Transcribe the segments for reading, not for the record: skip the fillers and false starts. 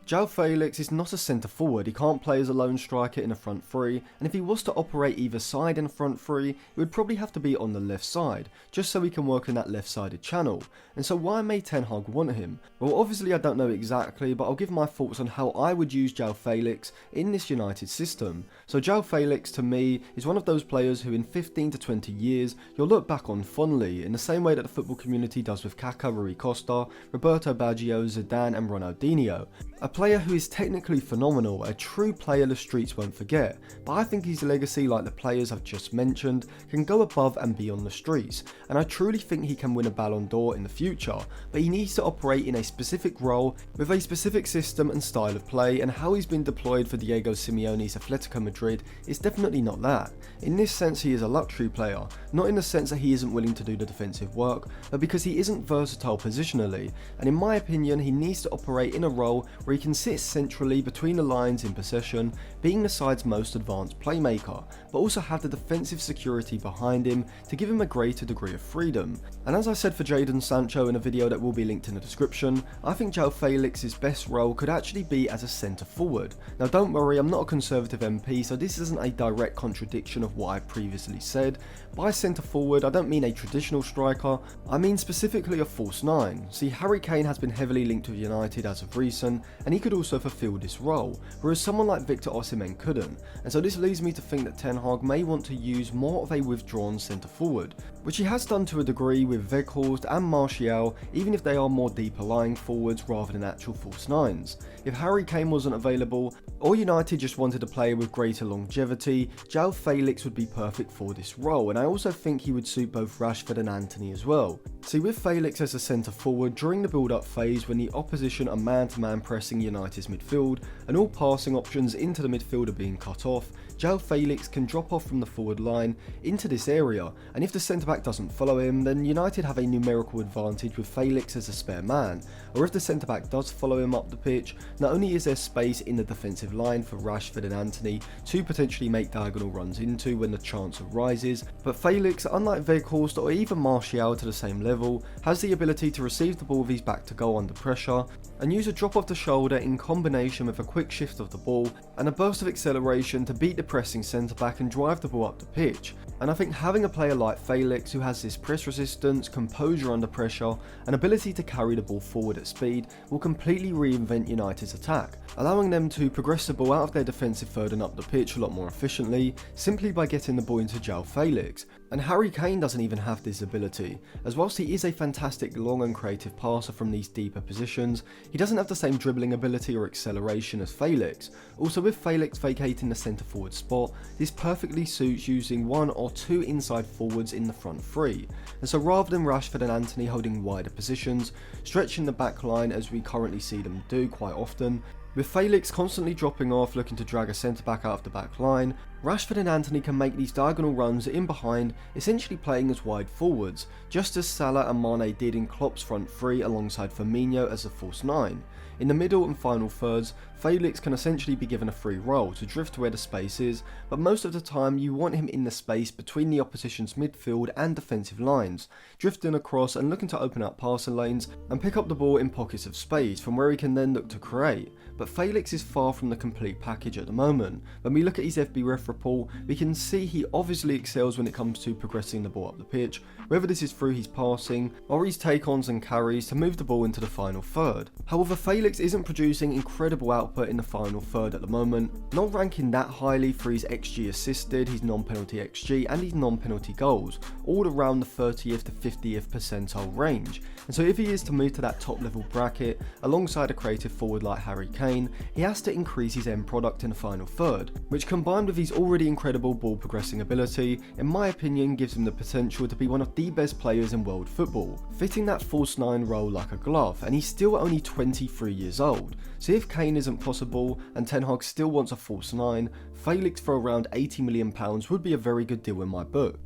Joao Felix is not a centre forward, he can't play as a lone striker in a front three, and if he was to operate either side in a front three, it would probably have to be on the left side, just so he can work in that left sided channel. And so why may Ten Hag want him? Well, obviously I don't know exactly, but I'll give my thoughts on how I would use Joao Felix in this United system. So Joao Felix to me is one of those players who in 15 to 20 years you'll look back on fondly, in the same way that the football community does with Kaká, Rui Costa, Roberto Baggio, Zidane and Ronaldinho. A player who is technically phenomenal, a true player the streets won't forget, but I think his legacy, like the players I've just mentioned, can go above and beyond the streets, and I truly think he can win a Ballon d'Or in the future, but he needs to operate in a specific role, with a specific system and style of play, and how he's been deployed for Diego Simeone's Atletico Madrid is definitely not that. In this sense he is a luxury player, not in the sense that he isn't willing to do the defensive work, but because he isn't versatile positionally, and in my opinion he needs to operate in a role where he can sit centrally between the lines in possession, being the side's most advanced playmaker, but also have the defensive security behind him to give him a greater degree of freedom. And as I said for Jadon Sancho in a video that will be linked in the description, I think Joao Felix's best role could actually be as a centre forward. Now don't worry, I'm not a Conservative MP, so this isn't a direct contradiction of what I previously said. By centre forward I don't mean a traditional striker, I mean specifically a false nine. See, Harry Kane has been heavily linked with United as of recent, and he could also fulfill this role, whereas someone like Victor Osimhen couldn't, and so this leads me to think that Ten Hag may want to use more of a withdrawn centre forward, which he has done to a degree with Weghorst and Martial, even if they are more deeper lying forwards rather than actual false nines. If Harry Kane wasn't available, or United just wanted a player with greater longevity, Joao Felix would be perfect for this role, and I also think he would suit both Rashford and Antony as well. See, with Felix as a centre forward during the build-up phase when the opposition are man-to-man pressing United's midfield and all passing options into the midfield are being cut off, Joao Felix can drop off from the forward line into this area, and if the centre-back doesn't follow him, then United have a numerical advantage with Felix as a spare man, or if the centre-back does follow him up the pitch, not only is there space in the defensive line for Rashford and Antony to potentially make diagonal runs into when the chance arises, but Felix, unlike Weghorst or even Martial to the same level, has the ability to receive the ball with his back to goal under pressure, and use a drop off the shoulder in combination with a quick shift of the ball and a burst of acceleration to beat the pressing centre back and drive the ball up the pitch. And I think having a player like Felix who has this press resistance, composure under pressure and ability to carry the ball forward at speed will completely reinvent United's attack, allowing them to progress the ball out of their defensive third and up the pitch a lot more efficiently simply by getting the ball into Joao Felix. And Harry Kane doesn't even have this ability, as whilst he is a fantastic long and creative passer from these deeper positions, he doesn't have the same dribbling ability or acceleration as Felix. Also, with Felix vacating the centre forward spot, this perfectly suits using one or two inside forwards in the front three, and so rather than Rashford and Antony holding wider positions, stretching the back line as we currently see them do quite often, with Felix constantly dropping off looking to drag a centre back out of the back line, Rashford and Antony can make these diagonal runs in behind, essentially playing as wide forwards, just as Salah and Mane did in Klopp's front three alongside Firmino as a false nine. In the middle and final thirds, Felix can essentially be given a free role to drift where the space is, but most of the time you want him in the space between the opposition's midfield and defensive lines, drifting across and looking to open up passing lanes and pick up the ball in pockets of space from where he can then look to create. But Felix is far from the complete package at the moment. When we look at his FB ref report, we can see he obviously excels when it comes to progressing the ball up the pitch, whether this is through his passing or his take-ons and carries to move the ball into the final third. However, Felix isn't producing incredible output in the final third at the moment, not ranking that highly for his XG assisted, his non-penalty XG and his non-penalty goals, all around the 30th to 50th percentile range. And so if he is to move to that top level bracket alongside a creative forward like Harry Kane, he has to increase his end product in the final third, which combined with his already incredible ball progressing ability, in my opinion gives him the potential to be one of the best players in world football, fitting that false nine role like a glove, and he's still only 23 years old. So if Kane isn't possible and Ten Hag still wants a false nine, Felix for around £80 million would be a very good deal in my book.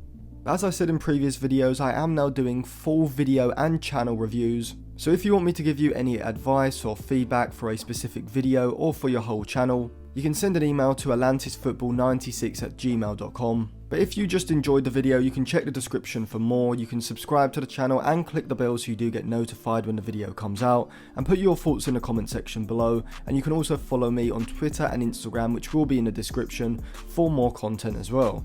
As I said in previous videos, I am now doing full video and channel reviews, So if you want me to give you any advice or feedback for a specific video or for your whole channel, you can send an email to atlantisfootball96@gmail.com. But if you just enjoyed the video, you can check the description for more. You can subscribe to the channel and click the bell so you do get notified when the video comes out, and put your thoughts in the comment section below. And you can also follow me on Twitter and Instagram, which will be in the description, for more content as well.